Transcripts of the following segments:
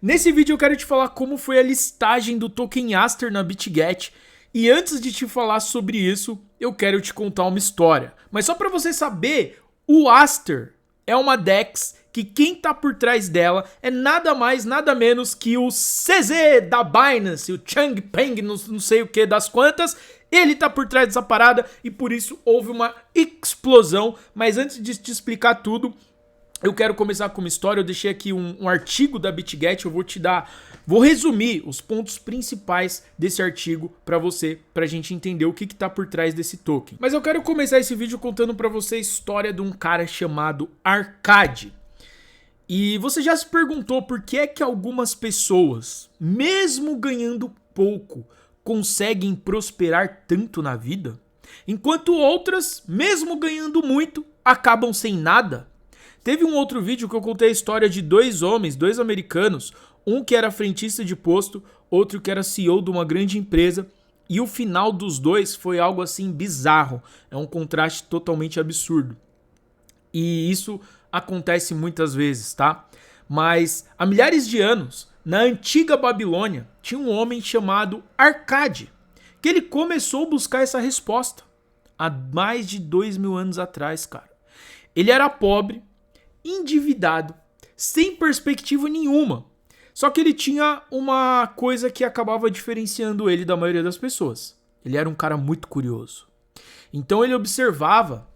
Nesse vídeo eu quero te falar como foi a listagem do token Aster na BitGet. E antes de te falar sobre isso, eu quero te contar uma história. Mas só para você saber, o Aster é uma DEX que quem tá por trás dela é nada mais, nada menos que o CZ da Binance, o Changpeng, não sei o que das quantas. Ele tá por trás dessa parada e por isso houve uma explosão. Mas antes de te explicar tudo, eu quero começar com uma história. Eu deixei aqui um artigo da BitGet, eu vou resumir os pontos principais desse artigo pra gente entender o que tá por trás desse token. Mas eu quero começar esse vídeo contando pra você a história de um cara chamado Arcade. E você já se perguntou por que é que algumas pessoas, mesmo ganhando pouco, conseguem prosperar tanto na vida, enquanto outras, mesmo ganhando muito, acabam sem nada? Teve um outro vídeo que eu contei a história de dois homens, dois americanos, um que era frentista de posto, outro que era CEO de uma grande empresa, e o final dos dois foi algo assim bizarro, é um contraste totalmente absurdo. E isso acontece muitas vezes, tá? Mas há milhares de anos, na antiga Babilônia, tinha um homem chamado Arcade, que ele começou a buscar essa resposta há mais de 2000 anos atrás, cara. Ele era pobre, endividado, sem perspectiva nenhuma. Só que ele tinha uma coisa que acabava diferenciando ele da maioria das pessoas. Ele era um cara muito curioso. Então ele observava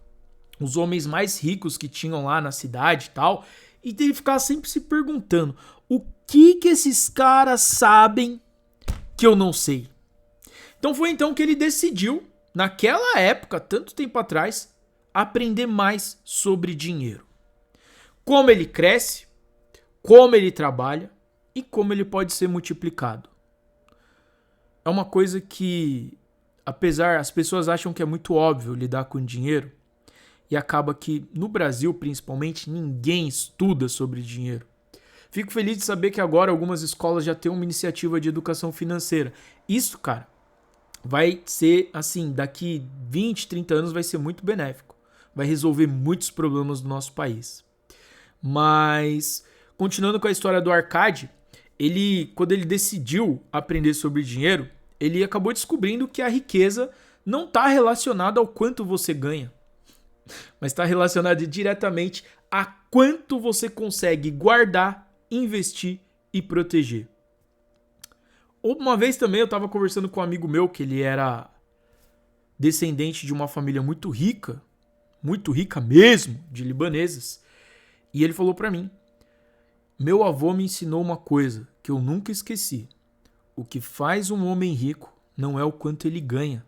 os homens mais ricos que tinham lá na cidade e tal, e ele ficava sempre se perguntando: o que esses caras sabem que eu não sei? Então foi então que ele decidiu, naquela época, tanto tempo atrás, aprender mais sobre dinheiro. Como ele cresce, como ele trabalha e como ele pode ser multiplicado. É uma coisa que, apesar, as pessoas acham que é muito óbvio lidar com dinheiro, e acaba que, no Brasil principalmente, ninguém estuda sobre dinheiro. Fico feliz de saber que agora algumas escolas já têm uma iniciativa de educação financeira. Isso, cara, vai ser, assim, daqui 20, 30 anos vai ser muito benéfico. Vai resolver muitos problemas do nosso país. Mas, continuando com a história do Arcade, quando ele decidiu aprender sobre dinheiro, ele acabou descobrindo que a riqueza não está relacionada ao quanto você ganha, mas está relacionada diretamente a quanto você consegue guardar, investir e proteger. Uma vez também eu estava conversando com um amigo meu, que ele era descendente de uma família muito rica mesmo, de libaneses, e ele falou pra mim: meu avô me ensinou uma coisa que eu nunca esqueci. O que faz um homem rico não é o quanto ele ganha,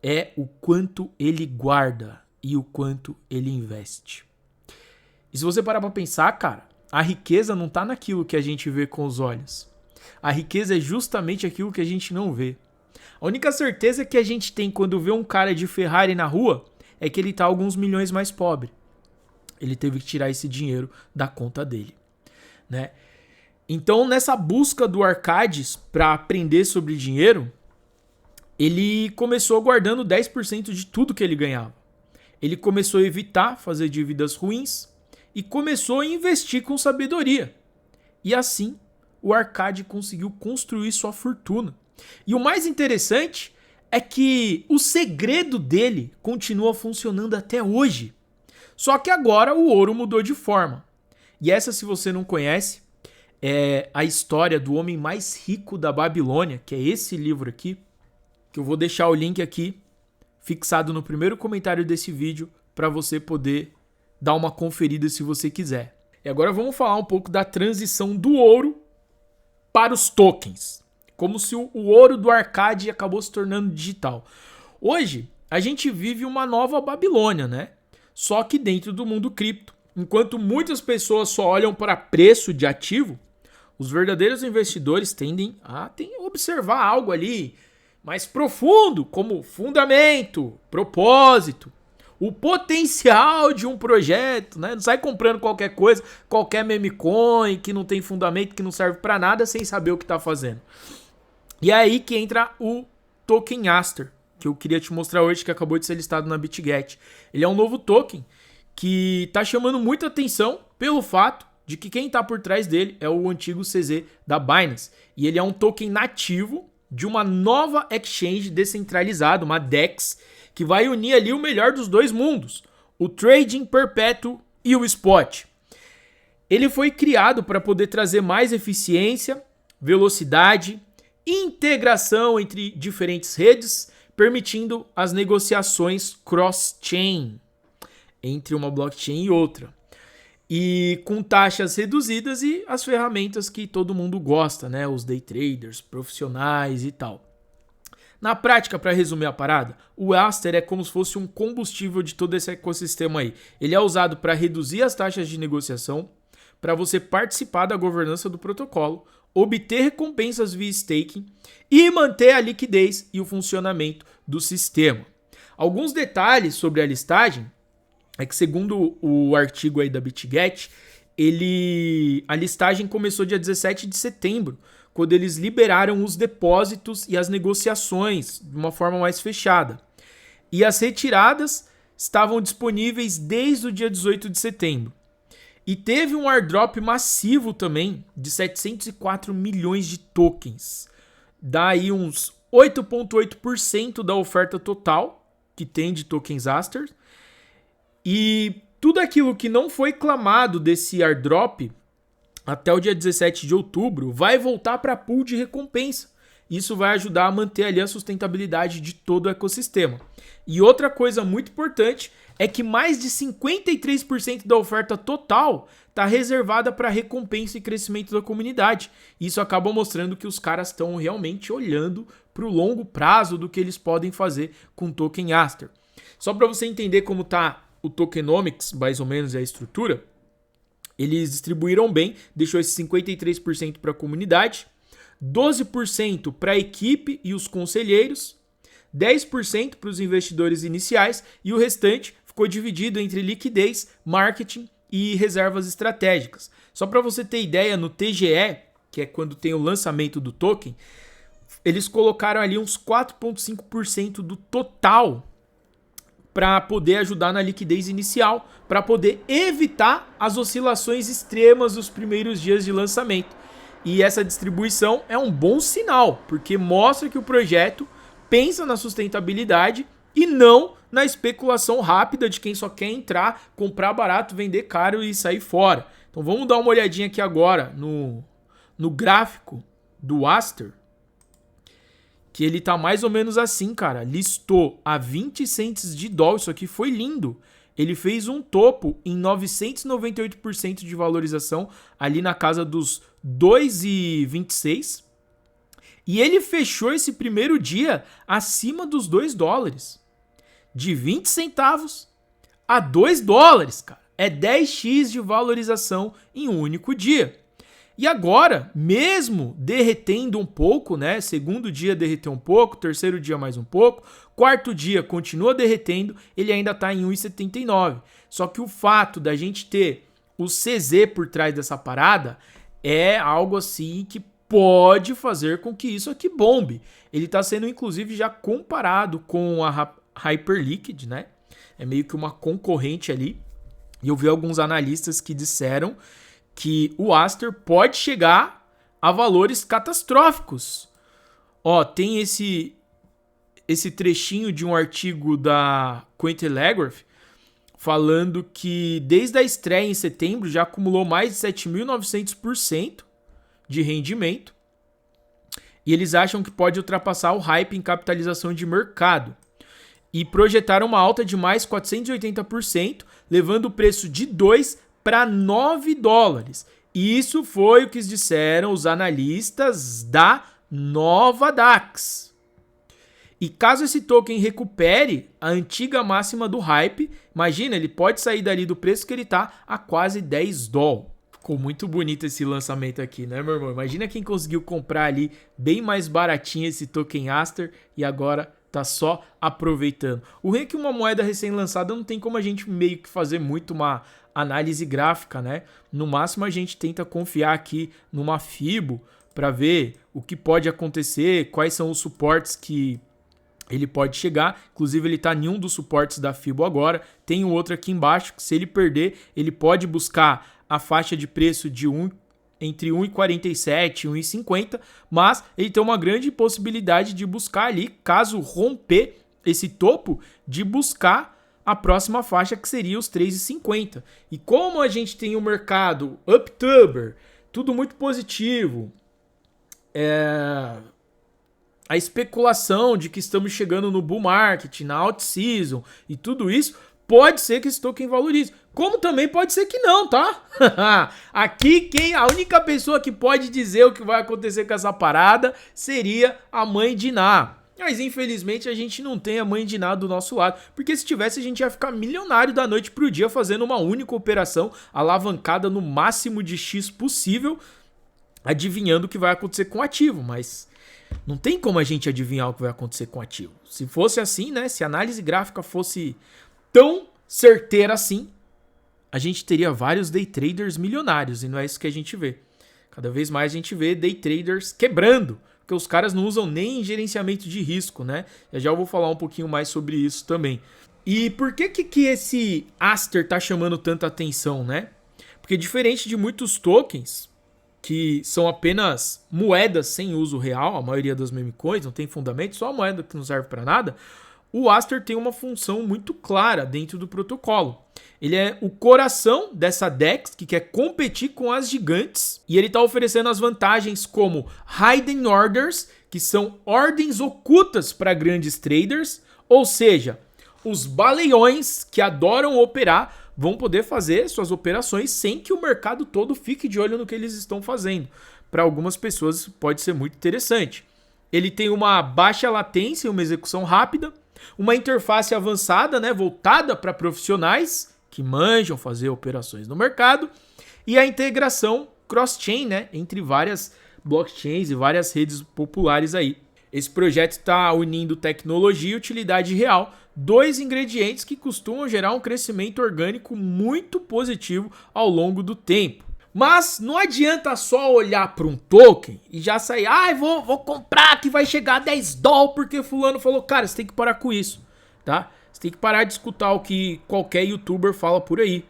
é o quanto ele guarda e o quanto ele investe. E se você parar pra pensar, cara, a riqueza não tá naquilo que a gente vê com os olhos. A riqueza é justamente aquilo que a gente não vê. A única certeza que a gente tem quando vê um cara de Ferrari na rua é que ele tá alguns milhões mais pobre. Ele teve que tirar esse dinheiro da conta dele, né? Então, nessa busca do Arcades para aprender sobre dinheiro, ele começou guardando 10% de tudo que ele ganhava. Ele começou a evitar fazer dívidas ruins e começou a investir com sabedoria. E assim, o Arcade conseguiu construir sua fortuna. E o mais interessante é que o segredo dele continua funcionando até hoje. Só que agora o ouro mudou de forma. E essa, se você não conhece, é a história do homem mais rico da Babilônia, que é esse livro aqui, que eu vou deixar o link aqui, fixado no primeiro comentário desse vídeo, para você poder dar uma conferida se você quiser. E agora vamos falar um pouco da transição do ouro para os tokens. Como se o ouro do Arcade acabou se tornando digital. Hoje, a gente vive uma nova Babilônia, né? Só que dentro do mundo cripto. Enquanto muitas pessoas só olham para preço de ativo, os verdadeiros investidores tendem a observar algo ali mais profundo, como fundamento, propósito, o potencial de um projeto, né? Não sai comprando qualquer coisa, qualquer meme coin que não tem fundamento, que não serve para nada, sem saber o que está fazendo. E é aí que entra o token Aster, que eu queria te mostrar hoje, que acabou de ser listado na BitGet. Ele é um novo token que está chamando muita atenção pelo fato de que quem está por trás dele é o antigo CZ da Binance. E ele é um token nativo de uma nova exchange descentralizada, uma DEX, que vai unir ali o melhor dos dois mundos, o trading perpétuo e o spot. Ele foi criado para poder trazer mais eficiência, velocidade e integração entre diferentes redes, permitindo as negociações cross-chain entre uma blockchain e outra. E com taxas reduzidas e as ferramentas que todo mundo gosta, né? Os day traders, profissionais e tal. Na prática, para resumir a parada, o Aster é como se fosse um combustível de todo esse ecossistema aí. Ele é usado para reduzir as taxas de negociação, para você participar da governança do protocolo, obter recompensas via staking e manter a liquidez e o funcionamento do sistema. Alguns detalhes sobre a listagem é que, segundo o artigo aí da BitGet, a listagem começou dia 17 de setembro, quando eles liberaram os depósitos e as negociações de uma forma mais fechada. E as retiradas estavam disponíveis desde o dia 18 de setembro. E teve um airdrop massivo também de 704 milhões de tokens. Dá aí uns 8,8% da oferta total que tem de tokens Aster. E tudo aquilo que não foi clamado desse airdrop até o dia 17 de outubro vai voltar para a pool de recompensa. Isso vai ajudar a manter ali a sustentabilidade de todo o ecossistema. E outra coisa muito importante é que mais de 53% da oferta total está reservada para recompensa e crescimento da comunidade. Isso acaba mostrando que os caras estão realmente olhando para o longo prazo do que eles podem fazer com o token Aster. Só para você entender como está o tokenomics, mais ou menos, a estrutura, eles distribuíram bem, deixou esse 53% para a comunidade, 12% para a equipe e os conselheiros, 10% para os investidores iniciais e o restante ficou dividido entre liquidez, marketing e reservas estratégicas. Só para você ter ideia, no TGE, que é quando tem o lançamento do token, eles colocaram ali uns 4,5% do total para poder ajudar na liquidez inicial, para poder evitar as oscilações extremas dos primeiros dias de lançamento. E essa distribuição é um bom sinal, porque mostra que o projeto pensa na sustentabilidade e não na especulação rápida de quem só quer entrar, comprar barato, vender caro e sair fora. Então vamos dar uma olhadinha aqui agora no gráfico do Aster, que ele tá mais ou menos assim, cara. Listou a 20 cents de dólar, isso aqui foi lindo. Ele fez um topo em 998% de valorização, ali na casa dos 2,26. E ele fechou esse primeiro dia acima dos 2 dólares. De 20 centavos a 2 dólares, cara. É 10x de valorização em um único dia. E agora, mesmo derretendo um pouco, né? Segundo dia derreteu um pouco, terceiro dia mais um pouco, quarto dia continua derretendo, ele ainda está em 1,79. Só que o fato da gente ter o CZ por trás dessa parada é algo assim que pode fazer com que isso aqui bombe. Ele está sendo inclusive já comparado com a Hyperliquid, né? É meio que uma concorrente ali. E eu vi alguns analistas que disseram que o Aster pode chegar a valores catastróficos. Ó, tem esse trechinho de um artigo da Cointelegraph falando que desde a estreia em setembro já acumulou mais de 7.900% de rendimento. E eles acham que pode ultrapassar o hype em capitalização de mercado. E projetaram uma alta de mais 480%, levando o preço de 2 para 9 dólares. Isso foi o que disseram os analistas da nova DAX. E caso esse token recupere a antiga máxima do hype, imagina, ele pode sair dali do preço que ele está a quase 10 dólares. Ficou muito bonito esse lançamento aqui, né, meu irmão? Imagina quem conseguiu comprar ali bem mais baratinho esse token Aster e agora tá só aproveitando. O ruim é que uma moeda recém-lançada não tem como a gente meio que fazer muito uma análise gráfica, né? No máximo a gente tenta confiar aqui numa FIBO para ver o que pode acontecer, quais são os suportes que ele pode chegar. Inclusive ele está em um dos suportes da FIBO agora. Tem um outro aqui embaixo que se ele perder, ele pode buscar a faixa de preço de entre 1,47 e 1,50, mas ele tem uma grande possibilidade de buscar ali, caso romper esse topo, de buscar a próxima faixa, que seria os 3,50. E como a gente tem um mercado Uptober, tudo muito positivo, a especulação de que estamos chegando no bull market, na out season e tudo isso, pode ser que esse token valorize. Como também pode ser que não, tá? Aqui a única pessoa que pode dizer o que vai acontecer com essa parada seria a mãe de Ná. Mas infelizmente a gente não tem a mãe de Ná do nosso lado, porque se tivesse a gente ia ficar milionário da noite pro dia fazendo uma única operação alavancada no máximo de X possível, adivinhando o que vai acontecer com o ativo, mas não tem como a gente adivinhar o que vai acontecer com o ativo. Se fosse assim, né, se a análise gráfica fosse tão certeira assim, a gente teria vários day traders milionários, e não é isso que a gente vê. Cada vez mais a gente vê day traders quebrando, porque os caras não usam nem gerenciamento de risco, né? Eu já vou falar um pouquinho mais sobre isso também. E por que esse Aster tá chamando tanta atenção, né? Porque diferente de muitos tokens, que são apenas moedas sem uso real, a maioria das meme coins, não tem fundamento, só a moeda que não serve para nada, o Aster tem uma função muito clara dentro do protocolo. Ele é o coração dessa DEX, que quer competir com as gigantes, e ele está oferecendo as vantagens como Hidden Orders, que são ordens ocultas para grandes traders, ou seja, os baleiões que adoram operar vão poder fazer suas operações sem que o mercado todo fique de olho no que eles estão fazendo. Para algumas pessoas isso pode ser muito interessante. Ele tem uma baixa latência, uma execução rápida, uma interface avançada, né, voltada para profissionais que manjam fazer operações no mercado, e a integração cross-chain, né, entre várias blockchains e várias redes populares aí. Esse projeto está unindo tecnologia e utilidade real, dois ingredientes que costumam gerar um crescimento orgânico muito positivo ao longo do tempo. Mas não adianta só olhar para um token e já sair, vou comprar que vai chegar a 10 dólares porque fulano falou. Cara, você tem que parar com isso, tá? Você tem que parar de escutar o que qualquer youtuber fala por aí.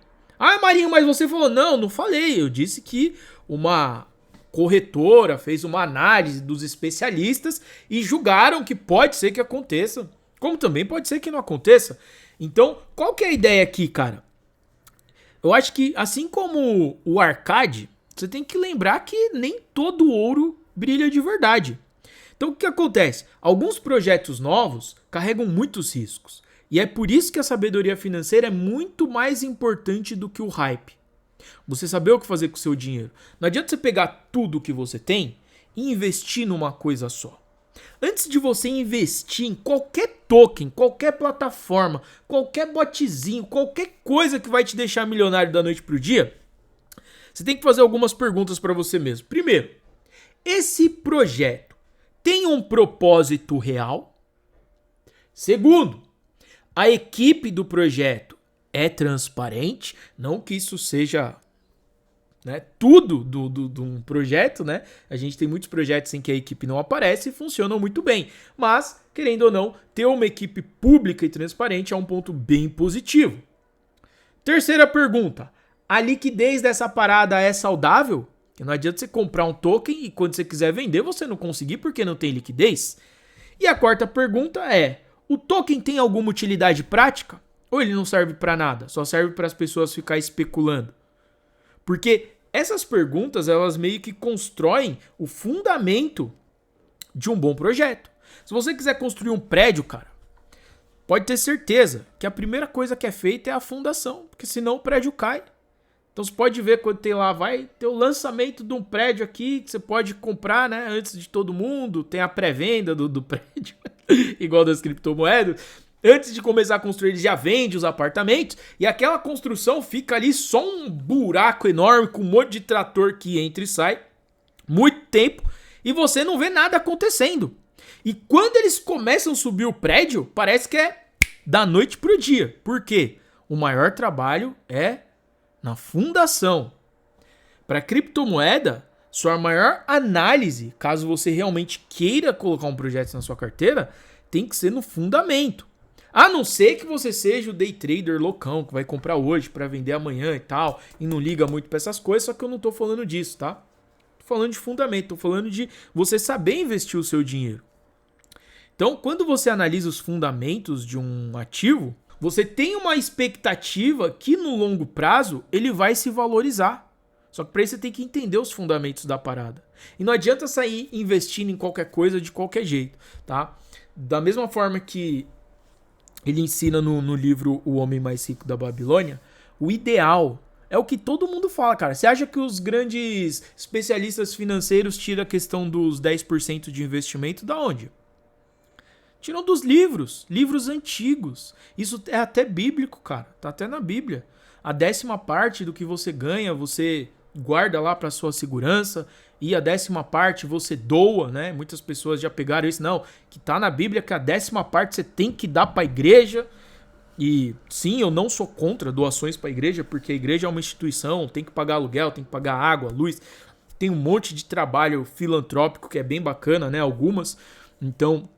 Marinho, mas você falou. Não falei. Eu disse que uma corretora fez uma análise dos especialistas e julgaram que pode ser que aconteça, como também pode ser que não aconteça. Então, qual que é a ideia aqui, cara? Eu acho que, assim como o arcade, você tem que lembrar que nem todo ouro brilha de verdade. Então, o que acontece? Alguns projetos novos carregam muitos riscos. E é por isso que a sabedoria financeira é muito mais importante do que o hype. Você saber o que fazer com o seu dinheiro. Não adianta você pegar tudo que você tem e investir numa coisa só. Antes de você investir em qualquer token, qualquer plataforma, qualquer botzinho, qualquer coisa que vai te deixar milionário da noite pro dia, você tem que fazer algumas perguntas para você mesmo. Primeiro, esse projeto tem um propósito real? Segundo, a equipe do projeto é transparente? Não que isso seja, né, tudo de um projeto, né? A gente tem muitos projetos em que a equipe não aparece e funcionam muito bem. Mas, querendo ou não, ter uma equipe pública e transparente é um ponto bem positivo. Terceira pergunta. A liquidez dessa parada é saudável? Porque não adianta você comprar um token e quando você quiser vender, você não conseguir porque não tem liquidez. E a quarta pergunta é: o token tem alguma utilidade prática? Ou ele não serve para nada? Só serve para as pessoas ficar especulando? Porque essas perguntas, elas meio que constroem o fundamento de um bom projeto. Se você quiser construir um prédio, cara, pode ter certeza que a primeira coisa que é feita é a fundação, porque senão o prédio cai. Então você pode ver quando tem lá, vai ter o lançamento de um prédio aqui que você pode comprar, né, antes de todo mundo, tem a pré-venda do prédio, igual das criptomoedas. Antes de começar a construir, ele já vende os apartamentos e aquela construção fica ali só um buraco enorme com um monte de trator que entra e sai, muito tempo, e você não vê nada acontecendo. E quando eles começam a subir o prédio, parece que é da noite pro dia. Por quê? O maior trabalho é na fundação. Para criptomoeda, sua maior análise, caso você realmente queira colocar um projeto na sua carteira, tem que ser no fundamento. A não ser que você seja o day trader loucão, que vai comprar hoje pra vender amanhã e tal, e não liga muito pra essas coisas, só que eu não tô falando disso, tá? Tô falando de fundamento, tô falando de você saber investir o seu dinheiro. Então, quando você analisa os fundamentos de um ativo, você tem uma expectativa que no longo prazo ele vai se valorizar. Só que para isso você tem que entender os fundamentos da parada. E não adianta sair investindo em qualquer coisa de qualquer jeito, tá? Da mesma forma que ele ensina no livro O Homem Mais Rico da Babilônia, o ideal é o que todo mundo fala, cara. Você acha que os grandes especialistas financeiros tiram a questão dos 10% de investimento da onde? Tiram dos livros antigos. Isso é até bíblico, cara. Tá até na Bíblia. A 10ª parte do que você ganha, você guarda lá para sua segurança, e a 10ª parte você doa, né? Muitas pessoas já pegaram isso, não, que tá na Bíblia que a 10ª parte você tem que dar para a igreja. E sim, eu não sou contra doações para a igreja, porque a igreja é uma instituição, tem que pagar aluguel, tem que pagar água, luz, tem um monte de trabalho filantrópico que é bem bacana, né? Algumas. Então,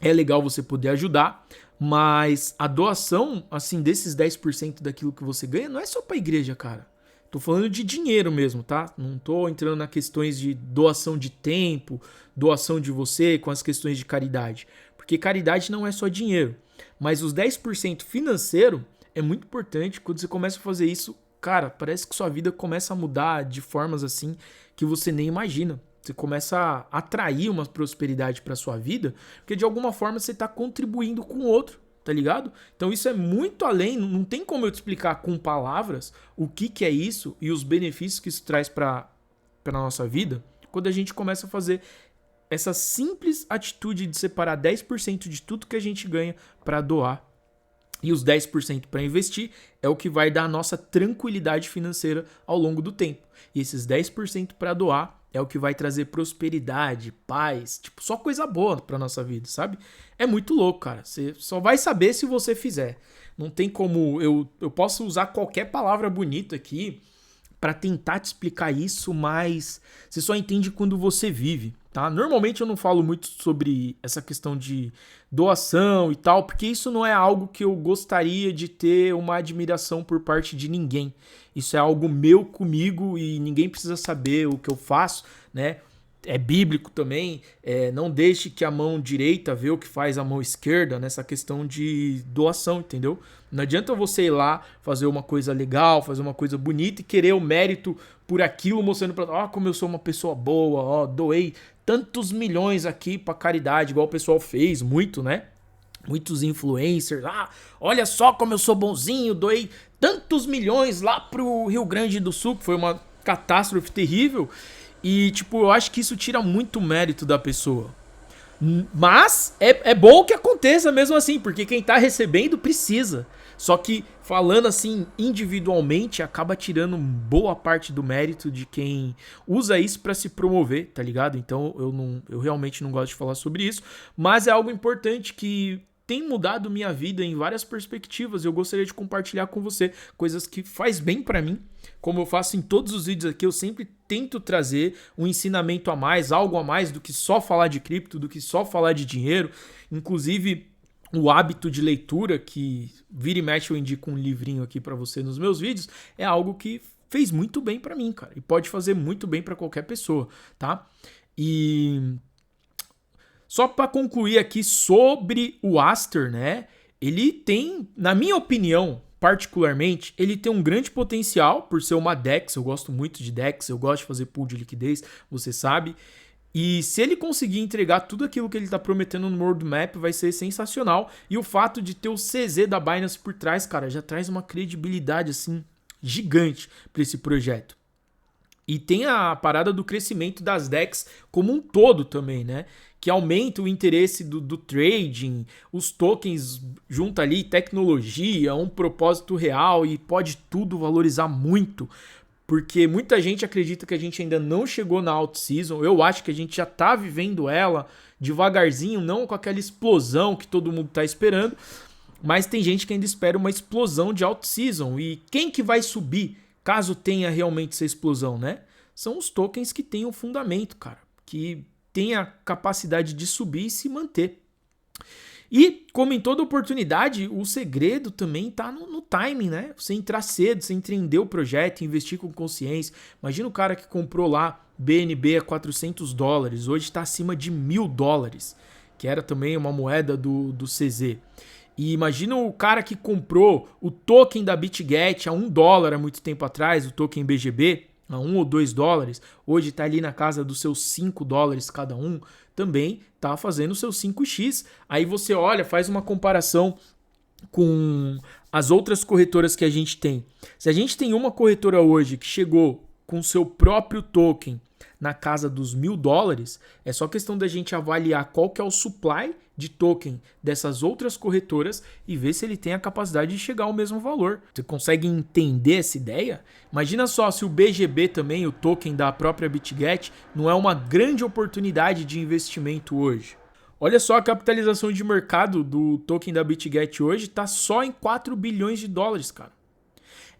é legal você poder ajudar, mas a doação, assim, desses 10% daquilo que você ganha, não é só pra igreja, cara. Tô falando de dinheiro mesmo, tá? Não tô entrando nas questões de doação de tempo, doação de você, com as questões de caridade. Porque caridade não é só dinheiro. Mas os 10% financeiro é muito importante. Quando você começa a fazer isso, cara, parece que sua vida começa a mudar de formas assim que você nem imagina. Você começa a atrair uma prosperidade para sua vida, porque de alguma forma você está contribuindo com o outro, tá ligado? Então isso é muito além, não tem como eu te explicar com palavras o que é isso e os benefícios que isso traz para a nossa vida, quando a gente começa a fazer essa simples atitude de separar 10% de tudo que a gente ganha para doar. E os 10% para investir é o que vai dar a nossa tranquilidade financeira ao longo do tempo. E esses 10% para doar é o que vai trazer prosperidade, paz, tipo, só coisa boa pra nossa vida, sabe? É muito louco, cara. Você só vai saber se você fizer. Não tem como... Eu posso usar qualquer palavra bonita aqui pra tentar te explicar isso, mas você só entende quando você vive, tá? Normalmente eu não falo muito sobre essa questão de doação e tal, porque isso não é algo que eu gostaria de ter uma admiração por parte de ninguém. Isso é algo meu comigo e ninguém precisa saber o que eu faço, né? É bíblico também, não deixe que a mão direita vê o que faz a mão esquerda nessa questão de doação, entendeu? Não adianta você ir lá fazer uma coisa legal, fazer uma coisa bonita e querer o mérito por aquilo, mostrando pra como eu sou uma pessoa boa, doei tantos milhões aqui pra caridade, igual o pessoal fez muito, né? Muitos influencers, olha só como eu sou bonzinho, doei tantos milhões lá pro Rio Grande do Sul, que foi uma catástrofe terrível. E, tipo, eu acho que isso tira muito mérito da pessoa. Mas é bom que aconteça mesmo assim, porque quem tá recebendo precisa. Só que, falando assim, individualmente, acaba tirando boa parte do mérito de quem usa isso pra se promover, tá ligado? Então, eu realmente não gosto de falar sobre isso. Mas é algo importante que tem mudado minha vida em várias perspectivas. Eu gostaria de compartilhar com você coisas que faz bem pra mim. Como eu faço em todos os vídeos aqui, eu sempre tento trazer um ensinamento a mais, algo a mais do que só falar de cripto, do que só falar de dinheiro. Inclusive, o hábito de leitura, que vira e mexe eu indico um livrinho aqui pra você nos meus vídeos, é algo que fez muito bem pra mim, cara. E pode fazer muito bem pra qualquer pessoa, tá? E só para concluir aqui sobre o Aster, né? Ele tem, na minha opinião, particularmente, ele tem um grande potencial por ser uma DEX. Eu gosto muito de DEX, eu gosto de fazer pool de liquidez, você sabe. E se ele conseguir entregar tudo aquilo que ele está prometendo no roadmap, vai ser sensacional. E o fato de ter o CZ da Binance por trás, cara, já traz uma credibilidade assim gigante para esse projeto. E tem a parada do crescimento das DEX como um todo também, né? Que aumenta o interesse do trading, os tokens junto ali, tecnologia, um propósito real e pode tudo valorizar muito. Porque muita gente acredita que a gente ainda não chegou na alt season. Eu acho que a gente já tá vivendo ela devagarzinho, não com aquela explosão que todo mundo tá esperando. Mas tem gente que ainda espera uma explosão de alt season. E quem que vai subir caso tenha realmente essa explosão, né? São os tokens que têm um fundamento, cara. Que tem a capacidade de subir e se manter. E, como em toda oportunidade, o segredo também tá no timing, né? Você entrar cedo, você entender o projeto, investir com consciência. Imagina o cara que comprou lá BNB a $400, hoje está acima de $1.000, que era também uma moeda do CZ. E imagina o cara que comprou o token da BitGet a $1 há muito tempo atrás, o token BGB, a $1 ou $2, hoje está ali na casa dos seus $5 cada um, também está fazendo o seu 5x. Aí você olha, faz uma comparação com as outras corretoras que a gente tem. Se a gente tem uma corretora hoje que chegou com seu próprio token na casa dos $1.000, é só questão da gente avaliar qual que é o supply de token dessas outras corretoras e ver se ele tem a capacidade de chegar ao mesmo valor. Você consegue entender essa ideia? Imagina só se o BGB também, o token da própria BitGet, não é uma grande oportunidade de investimento hoje. Olha só a capitalização de mercado do token da BitGet hoje, está só em $4 bilhões, cara.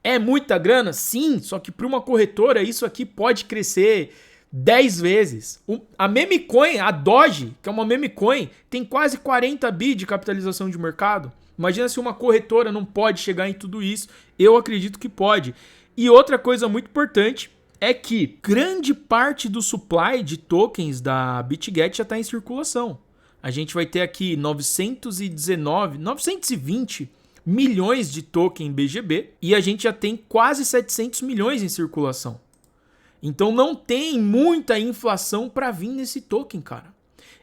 É muita grana? Sim, só que para uma corretora isso aqui pode crescer 10 vezes. A meme coin, a Doge, que é uma meme coin, tem quase 40 bi de capitalização de mercado. Imagina se uma corretora não pode chegar em tudo isso. Eu acredito que pode. E outra coisa muito importante é que grande parte do supply de tokens da BitGet já está em circulação. A gente vai ter aqui 920 milhões de token BGB e a gente já tem quase 700 milhões em circulação. Então não tem muita inflação para vir nesse token, cara.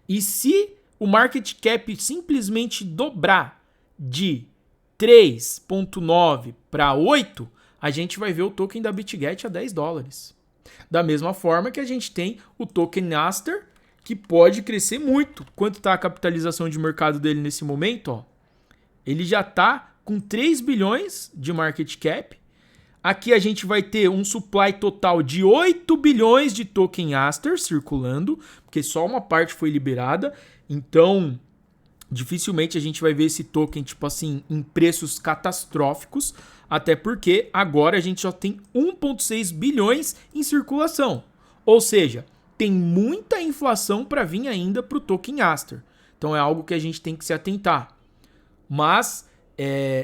E se o market cap simplesmente dobrar de 3,9 para 8, a gente vai ver o token da BitGet a $10. Da mesma forma que a gente tem o token Aster, que pode crescer muito. Quanto está a capitalização de mercado dele nesse momento? Ó? Ele já está com 3 bilhões de market cap. Aqui a gente vai ter um supply total de 8 bilhões de token Aster circulando, porque só uma parte foi liberada. Então, dificilmente a gente vai ver esse token, tipo assim, em preços catastróficos, até porque agora a gente só tem 1,6 bilhões em circulação. Ou seja, tem muita inflação para vir ainda para o token Aster. Então é algo que a gente tem que se atentar. Mas,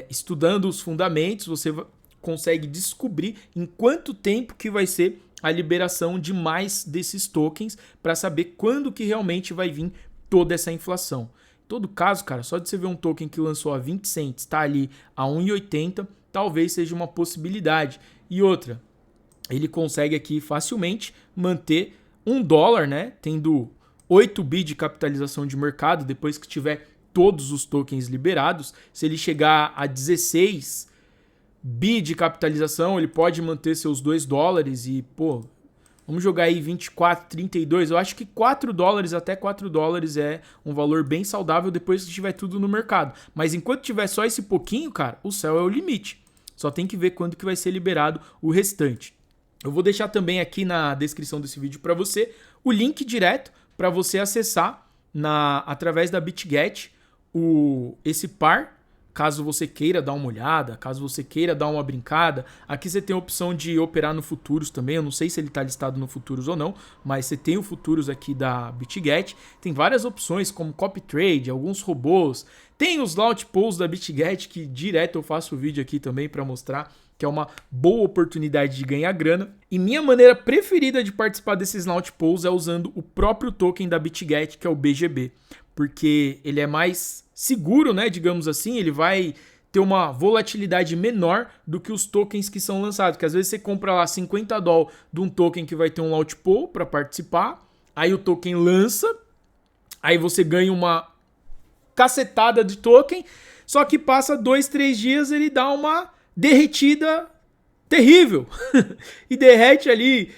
estudando os fundamentos, você consegue descobrir em quanto tempo que vai ser a liberação de mais desses tokens para saber quando que realmente vai vir toda essa inflação. Em todo caso, cara, só de você ver um token que lançou a 20 cents, está ali a 1,80, talvez seja uma possibilidade. E outra, ele consegue aqui facilmente manter $1, né, tendo 8 bi de capitalização de mercado depois que tiver todos os tokens liberados. Se ele chegar a 16 bi de capitalização, ele pode manter seus $2 e, pô, vamos jogar aí 24, 32, eu acho que $4, até $4 é um valor bem saudável depois que tiver tudo no mercado. Mas enquanto tiver só esse pouquinho, cara, o céu é o limite. Só tem que ver quando que vai ser liberado o restante. Eu vou deixar também aqui na descrição desse vídeo para você o link direto para você acessar através da BitGet esse par, caso você queira dar uma olhada, caso você queira dar uma brincada. Aqui você tem a opção de operar no Futuros também, eu não sei se ele está listado no Futuros ou não, mas você tem o Futuros aqui da BitGet, tem várias opções como copy trade, alguns robôs, tem os launch pools da BitGet que direto eu faço vídeo aqui também para mostrar que é uma boa oportunidade de ganhar grana. E minha maneira preferida de participar desses launch pools é usando o próprio token da BitGet, que é o BGB, porque ele é mais seguro, né, digamos assim, ele vai ter uma volatilidade menor do que os tokens que são lançados, que às vezes você compra lá $50 de um token que vai ter um launch pool para participar, aí o token lança, aí você ganha uma cacetada de token, só que passa 2, 3 dias ele dá uma derretida terrível e derrete ali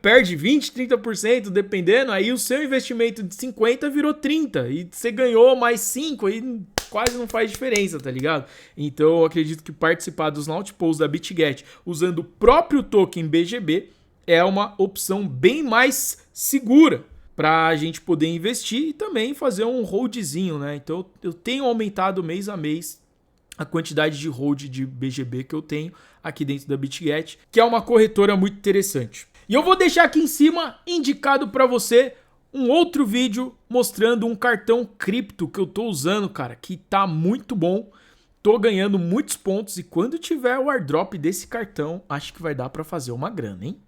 perde 20, 30%, dependendo, aí o seu investimento de 50 virou 30 e você ganhou mais 5, aí quase não faz diferença, tá ligado? Então eu acredito que participar dos launch pools da BitGet usando o próprio token BGB é uma opção bem mais segura para a gente poder investir e também fazer um holdzinho, né? Então eu tenho aumentado mês a mês a quantidade de hold de BGB que eu tenho aqui dentro da BitGet, que é uma corretora muito interessante. E eu vou deixar aqui em cima indicado para você um outro vídeo mostrando um cartão cripto que eu tô usando, cara, que tá muito bom. Tô ganhando muitos pontos e quando tiver o airdrop desse cartão, acho que vai dar pra fazer uma grana, hein?